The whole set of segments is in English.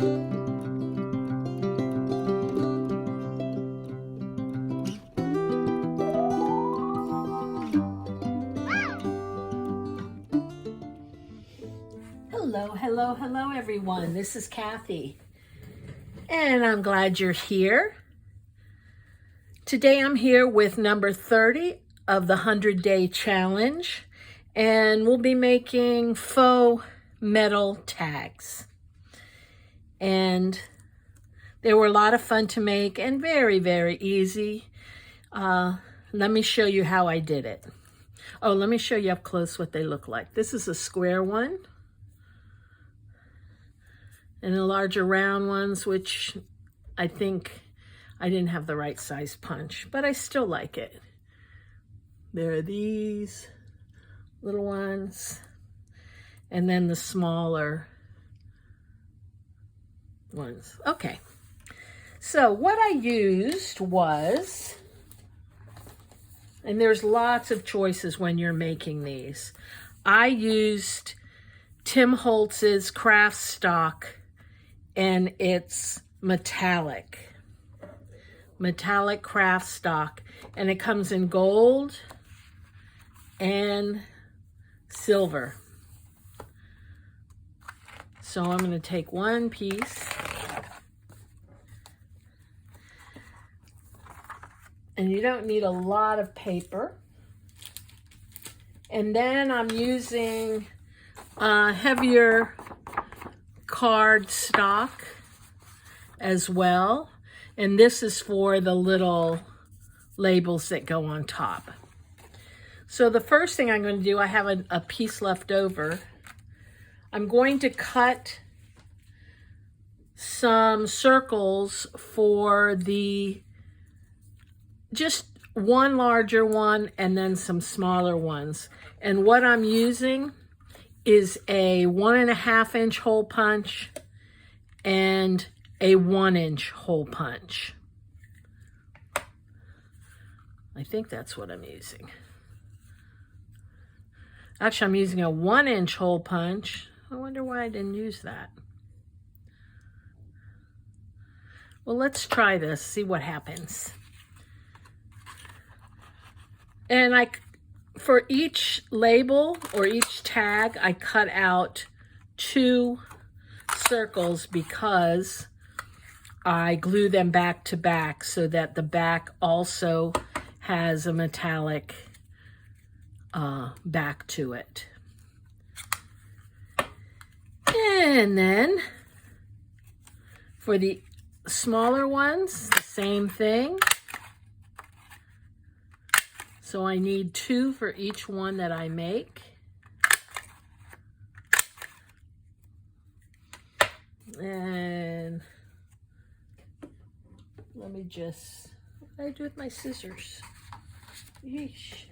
Hello everyone. This is Kathy, and I'm glad you're here. Today I'm here with number 30 of the 100-day challenge, and we'll be making faux metal tags. And they were a lot of fun to make and very, very easy. Let me show you how I did it. Oh, let me show you up close what they look like. This is a square one. And the larger round ones, which I think I didn't have the right size punch, but I still like it. There are these little ones, and then the smaller ones. Okay, so what I used was, and there's lots of choices when you're making these. I used Tim Holtz's craft stock, and it's metallic craft stock, and it comes in gold and silver. So I'm going to take one piece, and you don't need a lot of paper. And then I'm using heavier card stock as well, and this is for the little labels that go on top. So the first thing I'm going to do, I have a piece left over. I'm going to cut some circles for just one larger one and then some smaller ones. And what I'm using is a 1.5 inch hole punch and a 1 inch hole punch. I think that's what I'm using. Actually, I'm using a 1 inch hole punch. I wonder why I didn't use that. Well, let's try this, see what happens. And for each label or each tag, I cut out 2 circles because I glue them back to back so that the back also has a metallic back to it. And then for the smaller ones, the same thing. So I need 2 for each one that I make. And let me just, what did I do with my scissors? Yeesh.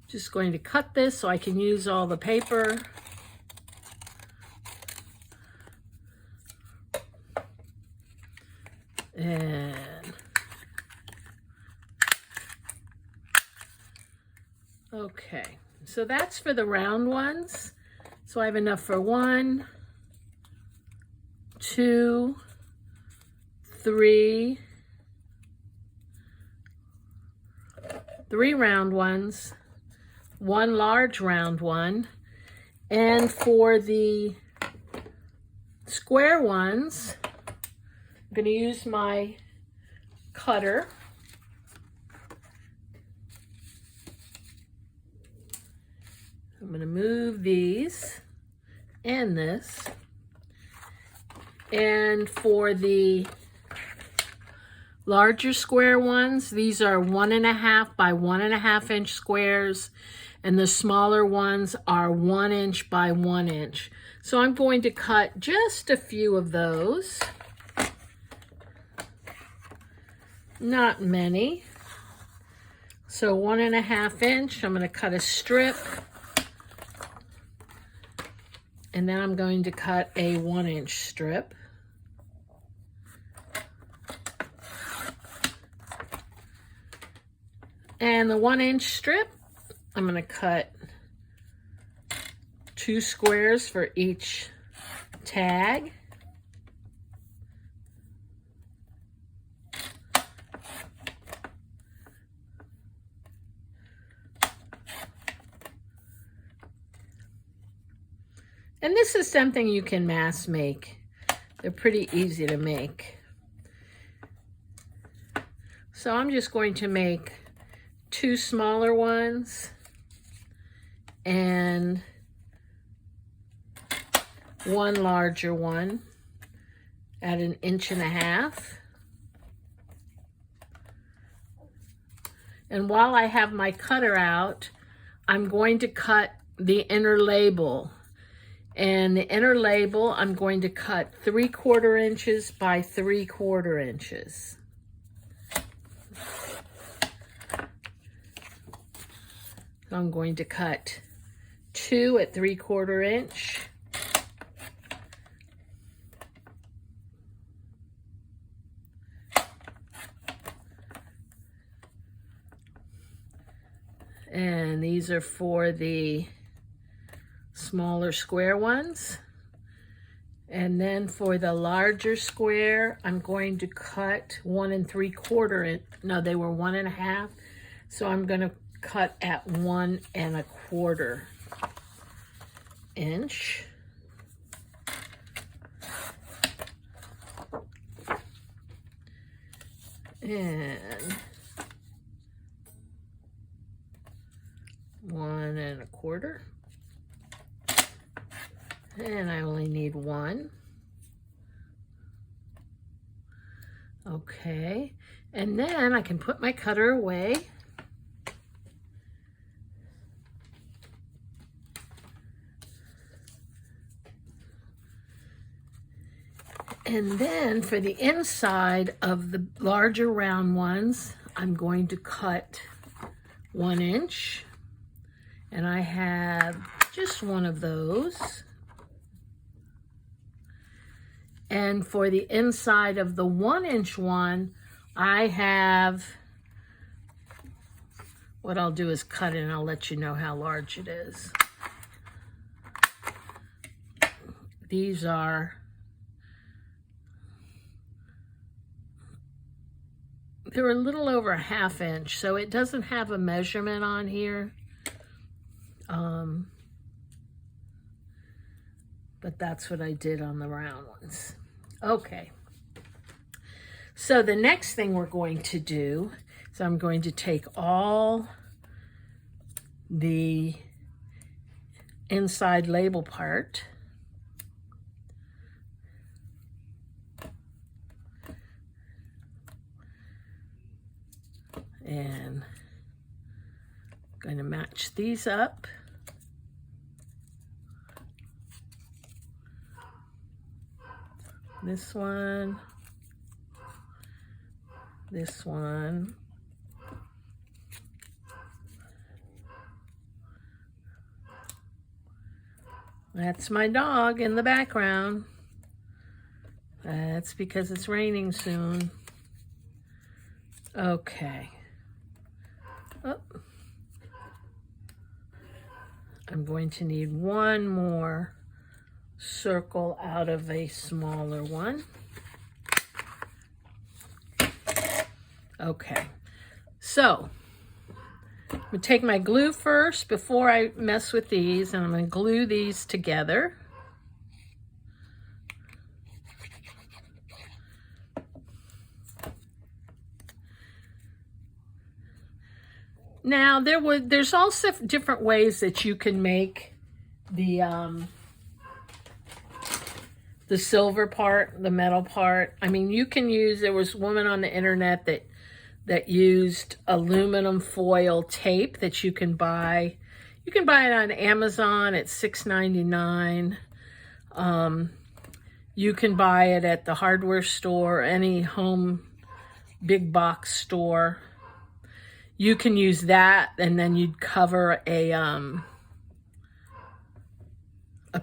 Just going to cut this so I can use all the paper. And okay, so that's for the round ones. So I have enough for 1, 2, 3 round ones, 1 large round one. And for the square ones, I'm going to use my cutter. I'm going to move these and this. And for the larger square ones, these are 1.5 by 1.5 inch squares, and the smaller ones are 1 inch by 1 inch. So I'm going to cut just a few of those. Not many. So 1.5 inch, I'm going to cut a strip. And then I'm going to cut a 1 inch strip. And the 1 inch strip, I'm going to cut 2 squares for each tag. And this is something you can mass make. They're pretty easy to make. So I'm just going to make 2 smaller ones and 1 larger one at 1.5 inches. And while I have my cutter out, I'm going to cut the inner label. And the inner label, I'm going to cut 3/4 inches by 3/4 inches. So I'm going to cut 2 at 3/4 inch. And these are for the smaller square ones. And then for the larger square, I'm going to cut 1 3/4 inch. No, they were 1.5. So I'm going to cut at 1 1/4 inch. And 1 1/4. And I only need 1. Okay, and then I can put my cutter away. And then for the inside of the larger round ones, I'm going to cut 1 inch. And I have just one of those. And for the inside of the 1 inch one, I have, what I'll do is cut it and I'll let you know how large it is. These are, they're a little over 1/2 inch, so it doesn't have a measurement on here. But that's what I did on the round ones. Okay. So the next thing we're going to do is I'm going to take all the inside label part and I'm going to match these up. This one, this one, that's my dog in the background. That's because it's raining soon. Okay. Oh. I'm going to need 1 more circle out of a smaller one. Okay, so I'm going to take my glue first before I mess with these, and I'm going to glue these together. Now there's also different ways that you can make the silver part, the metal part. I mean, you can use, there was a woman on the internet that used aluminum foil tape that you can buy. You can buy it on Amazon at $6.99. You can buy it at the hardware store, any home big box store. You can use that, and then you'd cover a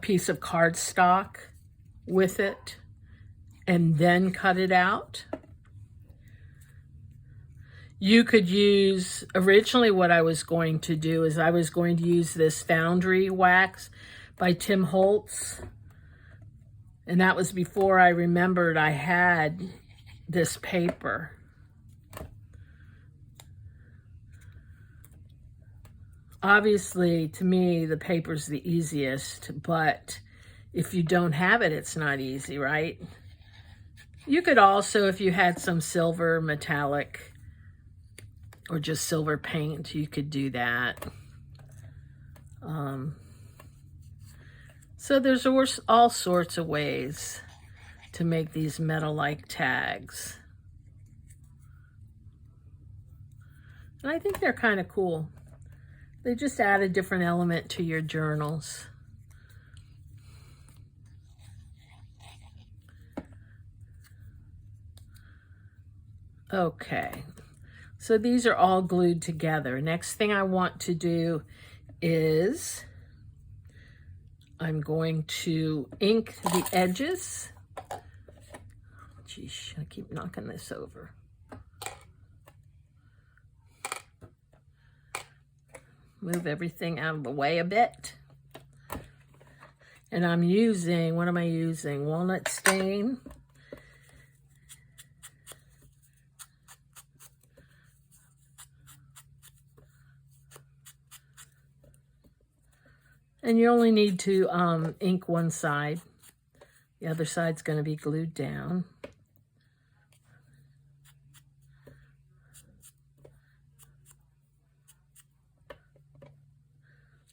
piece of cardstock with it and then cut it out. You could use, originally what I was going to do is I was going to use this foundry wax, by Tim Holtz. And that was before I remembered I had this paper. Obviously, to me, the paper's the easiest, but if you don't have it, it's not easy, right? You could also, if you had some silver metallic or just silver paint, you could do that. So there's all sorts of ways to make these metal-like tags. And I think they're kind of cool. They just add a different element to your journals. Okay, so these are all glued together. Next thing I want to do is I'm going to ink the edges. Geez, I keep knocking this over. Move everything out of the way a bit. And I'm using, what am I using? Walnut stain. And you only need to ink one side. The other side's going to be glued down.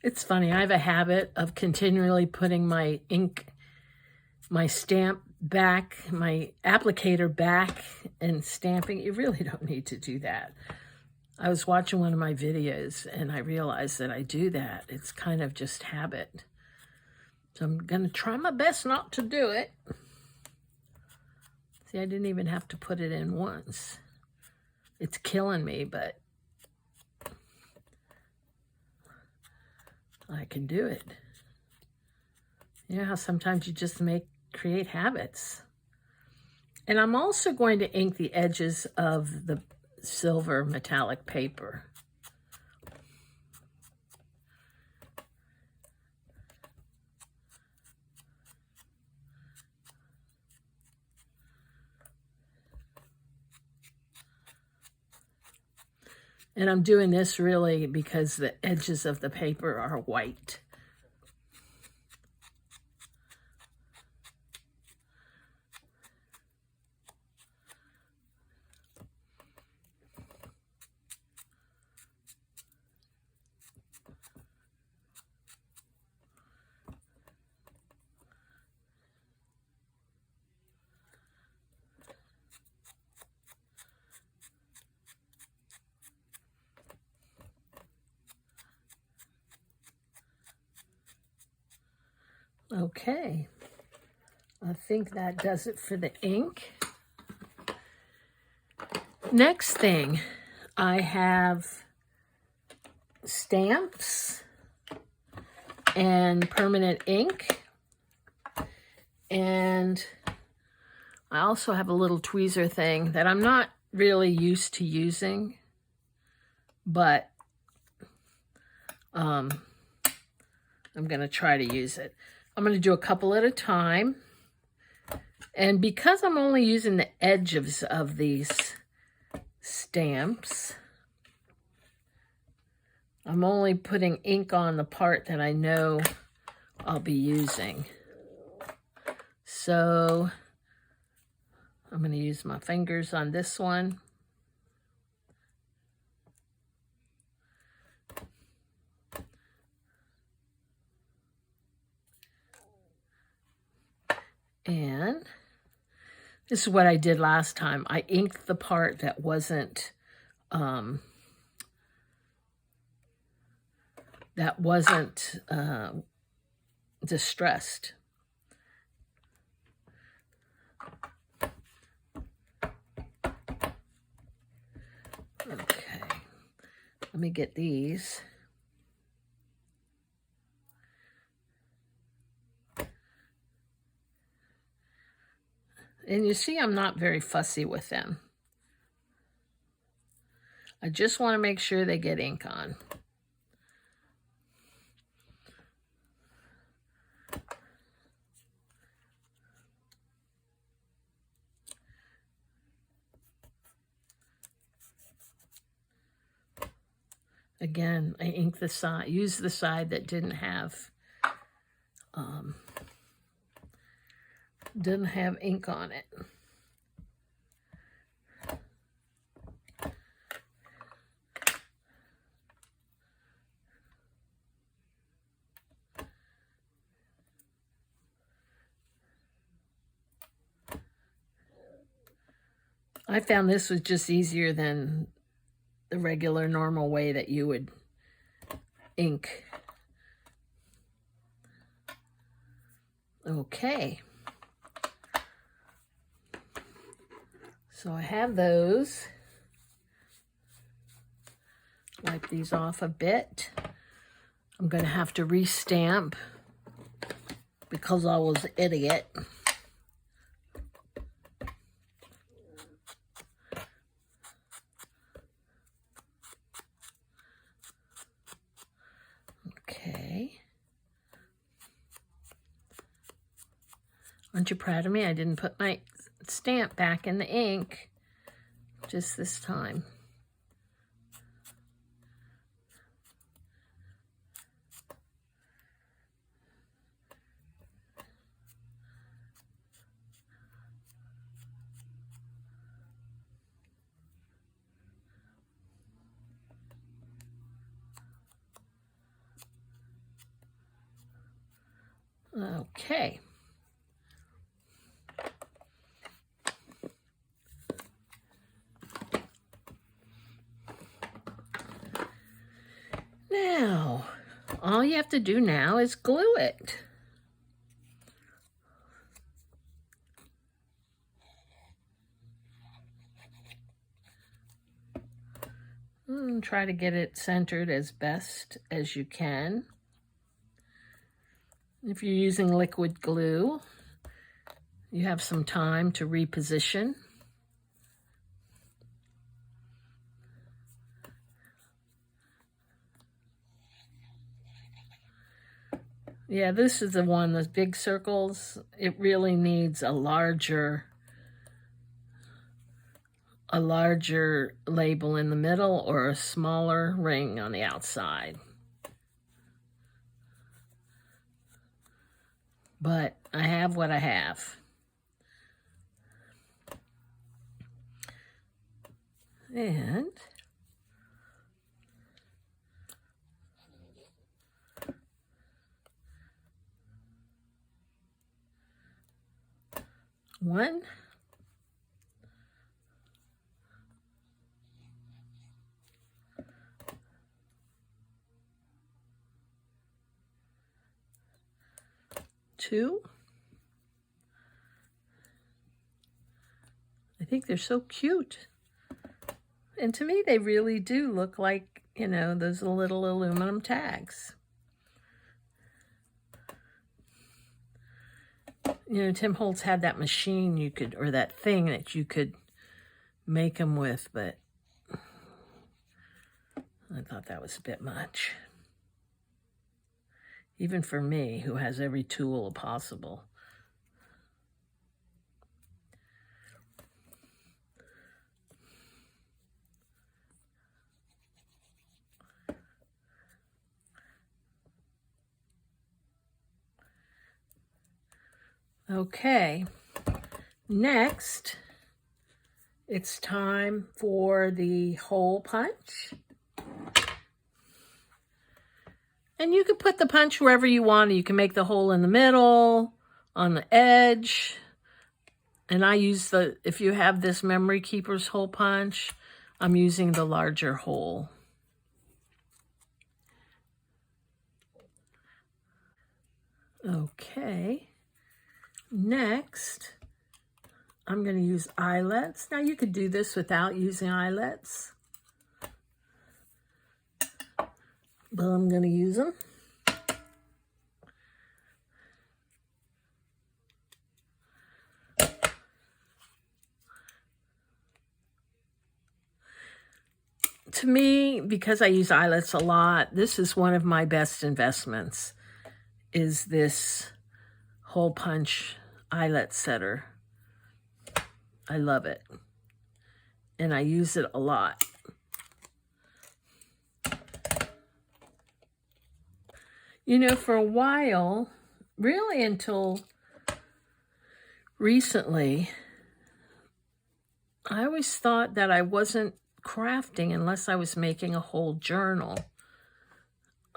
It's funny, I have a habit of continually putting my ink, my stamp back, my applicator back and stamping. You really don't need to do that. I was watching one of my videos and I realized that I do that. It's kind of just habit. So I'm going to try my best not to do it. See, I didn't even have to put it in once. It's killing me, but I can do it. You know how sometimes you just create habits. And I'm also going to ink the edges of the silver metallic paper. And I'm doing this really because the edges of the paper are white. Okay, I think that does it for the ink. Next thing, I have stamps and permanent ink. And I also have a little tweezer thing that I'm not really used to using, but I'm going to try to use it. I'm going to do a couple at a time. And because I'm only using the edges of these stamps, I'm only putting ink on the part that I know I'll be using. So I'm going to use my fingers on this one. And this is what I did last time. I inked the part that wasn't distressed. Okay, let me get these. And you see, I'm not very fussy with them. I just want to make sure they get ink on. Again, I ink the side, use the side that didn't have ink on it. I found this was just easier than the regular normal way that you would ink. Okay. So I have those. Wipe these off a bit. I'm going to have to restamp because I was an idiot. Okay. Aren't you proud of me? I didn't put my stamp back in the ink just this time. Okay. Now, all you have to do now is glue it. And try to get it centered as best as you can. If you're using liquid glue, you have some time to reposition. Yeah, this is the one, those big circles, it really needs a larger label in the middle or a smaller ring on the outside. But I have what I have. And one, two. I think they're so cute. And to me, they really do look like, you know, those little aluminum tags. You know, Tim Holtz had that machine you could, or that thing that you could make them with, but I thought that was a bit much. Even for me, who has every tool possible. Okay, next, it's time for the hole punch. And you can put the punch wherever you want. You can make the hole in the middle, on the edge. And I use if you have this Memory Keeper's hole punch, I'm using the larger hole. Okay. Next, I'm going to use eyelets. Now you could do this without using eyelets, but I'm going to use them. To me, because I use eyelets a lot, this is one of my best investments, is this hole punch eyelet setter. I love it, and I use it a lot. You know, for a while, really until recently, I always thought that I wasn't crafting unless I was making a whole journal.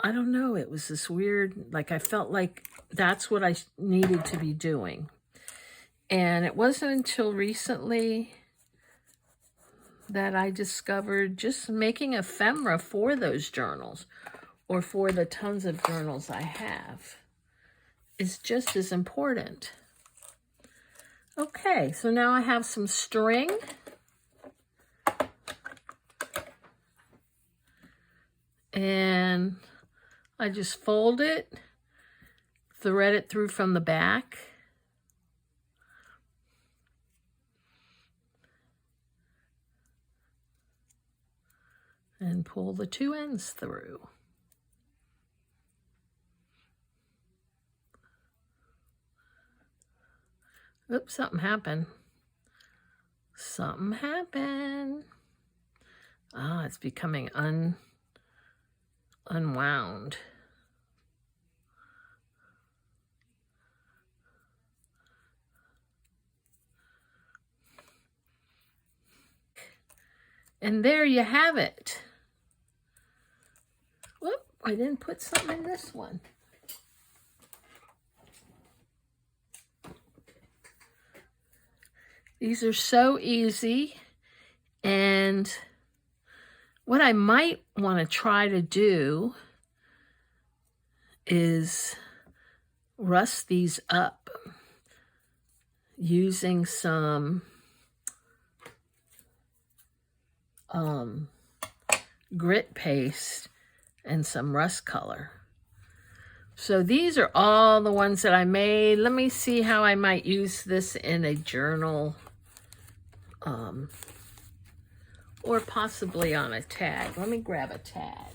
I don't know, it was this weird, like I felt like that's what I needed to be doing. And it wasn't until recently that I discovered just making ephemera for those journals, or for the tons of journals I have, is just as important. Okay, so now I have some string. And I just fold it, thread it through from the back. And pull the two ends through. Oops, something happened. Something happened. Ah, it's becoming unwound. And there you have it. Whoop, I didn't put something in this one. These are so easy, and what I might want to try to do is rust these up using some grit paste and some rust color. So these are all the ones that I made. Let me see how I might use this in a journal, or possibly on a tag. Let me grab a tag.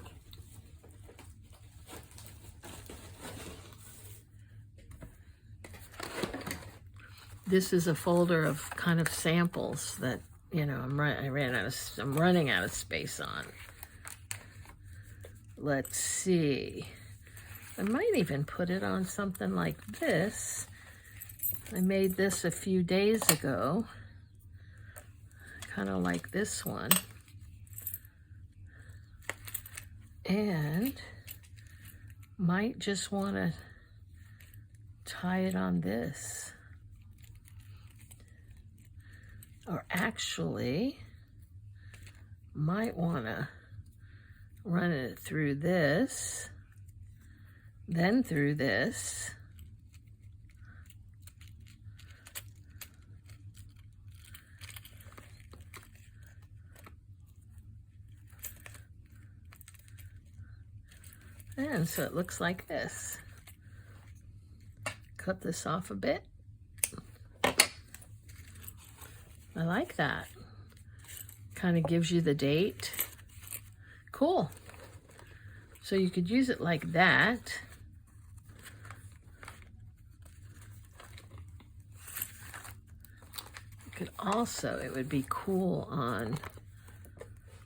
This is a folder of kind of samples that, you know, I'm running out of space on. Let's see. I might even put it on something like this. I made this a few days ago. Kind of like this one. And might just want to tie it on this. Or actually, might want to run it through this, then through this. And so it looks like this. Cut this off a bit. I like that. Kind of gives you the date. Cool. So you could use it like that. You could also, it would be cool on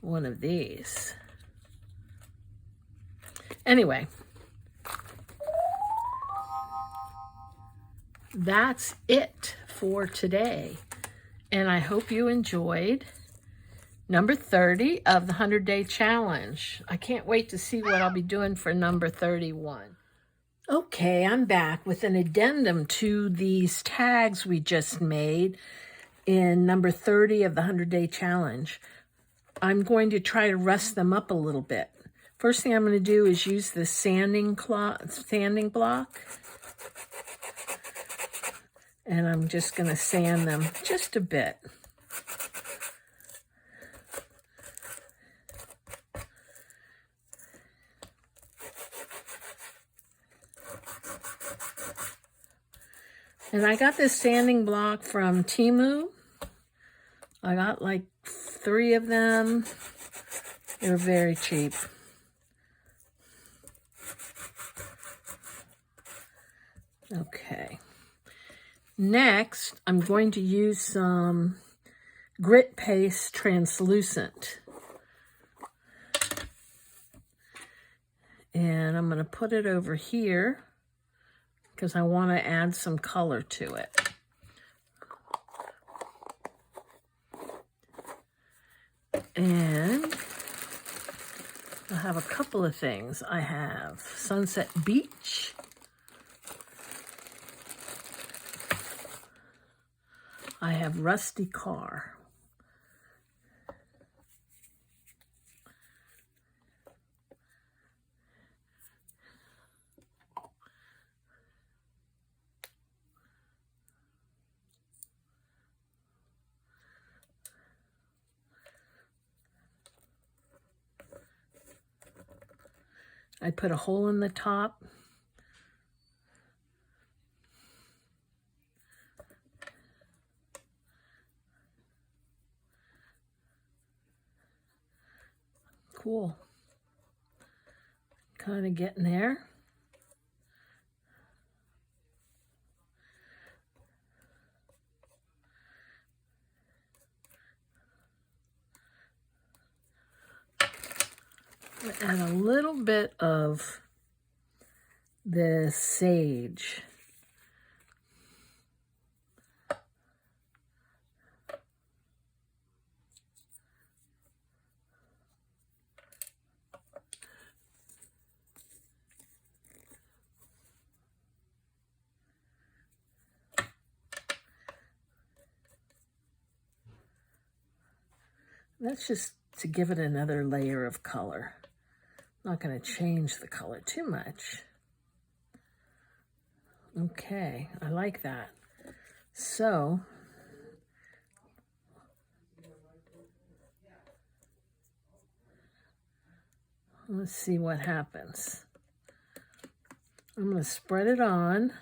one of these. Anyway, that's it for today. And I hope you enjoyed number 30 of the 100-Day Challenge. I can't wait to see what I'll be doing for number 31. Okay, I'm back with an addendum to these tags we just made in number 30 of the 100-Day Challenge. I'm going to try to rust them up a little bit. First thing I'm going to do is use the sanding block. And I'm just going to sand them just a bit. And I got this sanding block from Temu. I got like 3 of them. They're very cheap. Okay. Next, I'm going to use some grit paste translucent. And I'm going to put it over here because I want to add some color to it. And I have a couple of things. I have Sunset Beach. I have Rusty Car. I put a hole in the top. Cool. Kind of getting there. Add a little bit of the sage. That's just to give it another layer of color. Not going to change the color too much. Okay, I like that. So, let's see what happens. I'm going to spread it on.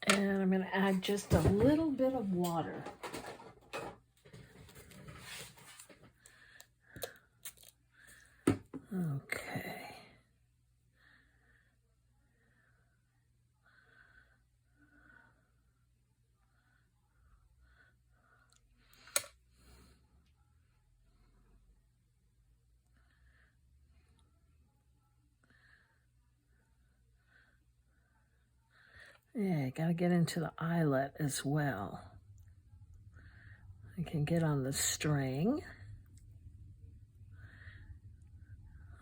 And I'm going to add just a little bit of water. Okay. Yeah, got to get into the eyelet as well. I can get on the string.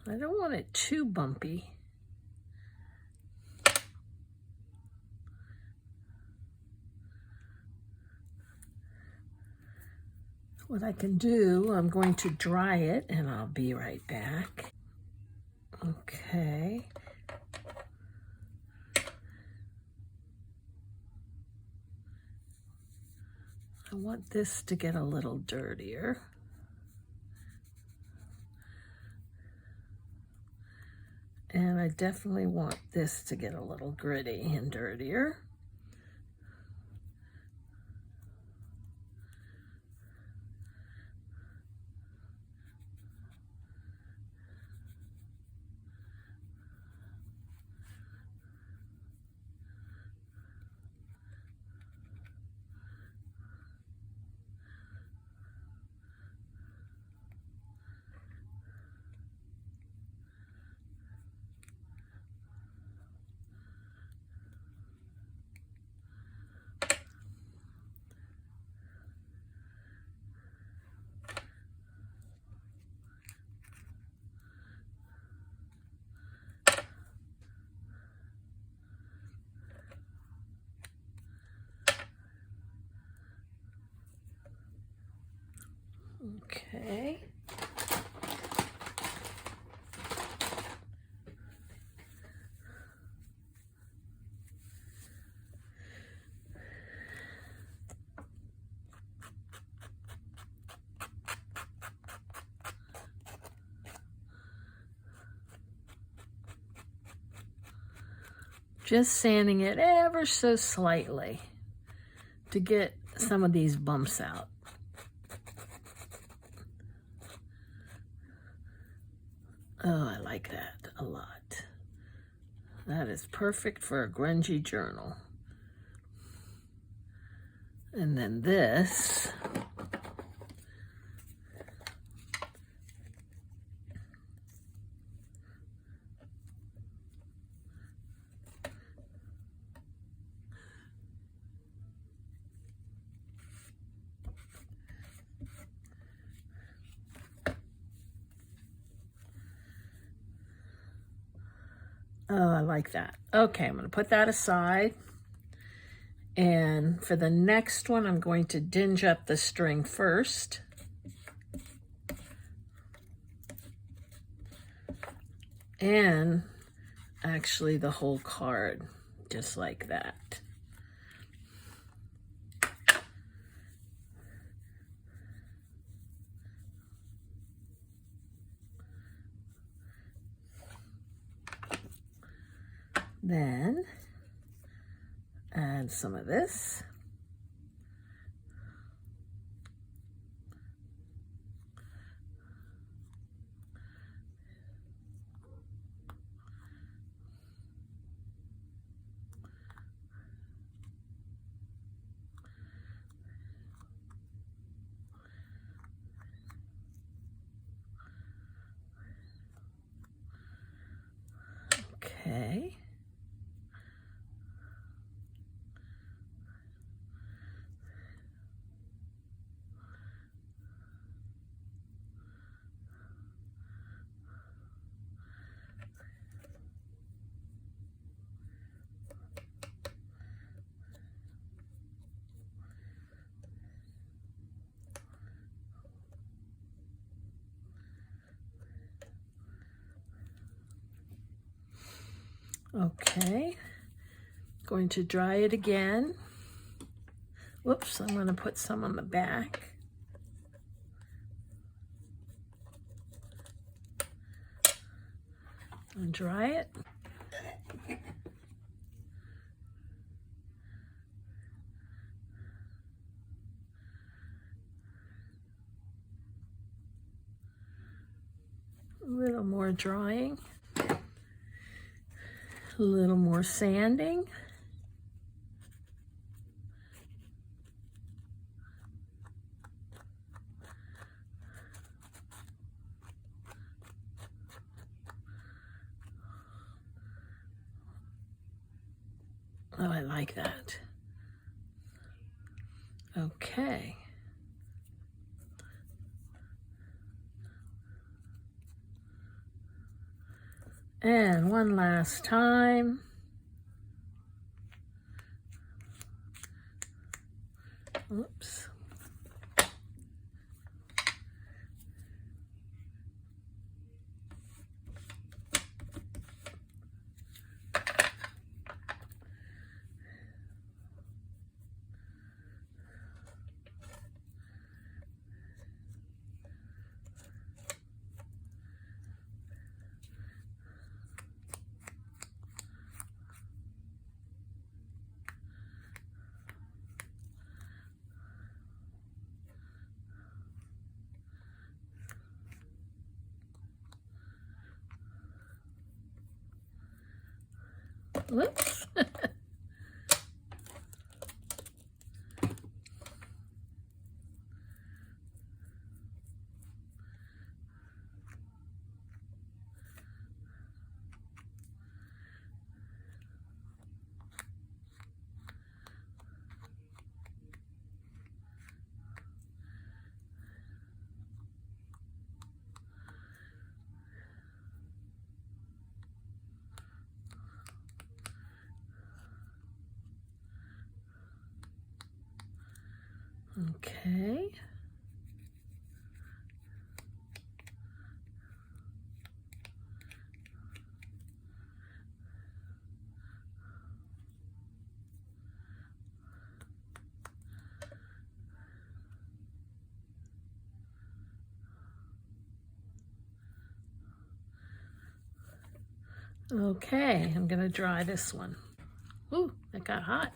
I don't want it too bumpy. What I can do, I'm going to dry it and I'll be right back. Okay. I want this to get a little dirtier. And I definitely want this to get a little gritty and dirtier. Okay. Just sanding it ever so slightly to get some of these bumps out. Oh, I like that a lot. That is perfect for a grungy journal. And then this, oh, I like that. Okay, I'm going to put that aside. And for the next one, I'm going to dinge up the string first. And actually the whole card, just like that. Then add some of this. Okay. Okay, going to dry it again. Whoops, I'm going to put some on the back. And dry it. A little more drying. A little more sanding. Oh, I like that. Okay. And one last time. Oops. Whoops. Okay. Okay, I'm going to dry this one. Ooh, that got hot.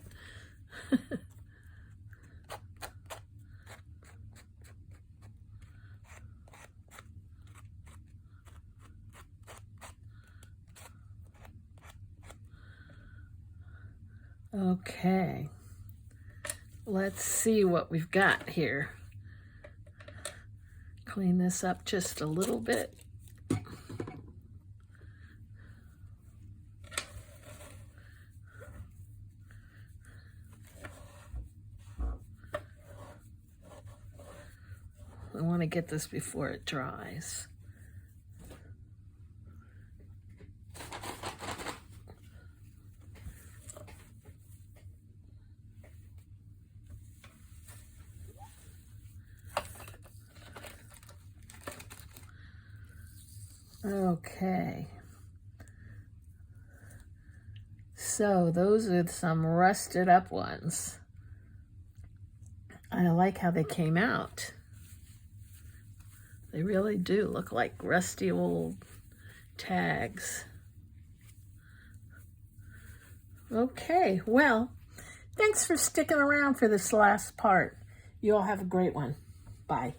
Okay, let's see what we've got here. Clean this up just a little bit. I want to get this before it dries. Okay. So those are some rusted up ones. I like how they came out. They really do look like rusty old tags. Okay, well, thanks for sticking around for this last part. You all have a great one. Bye.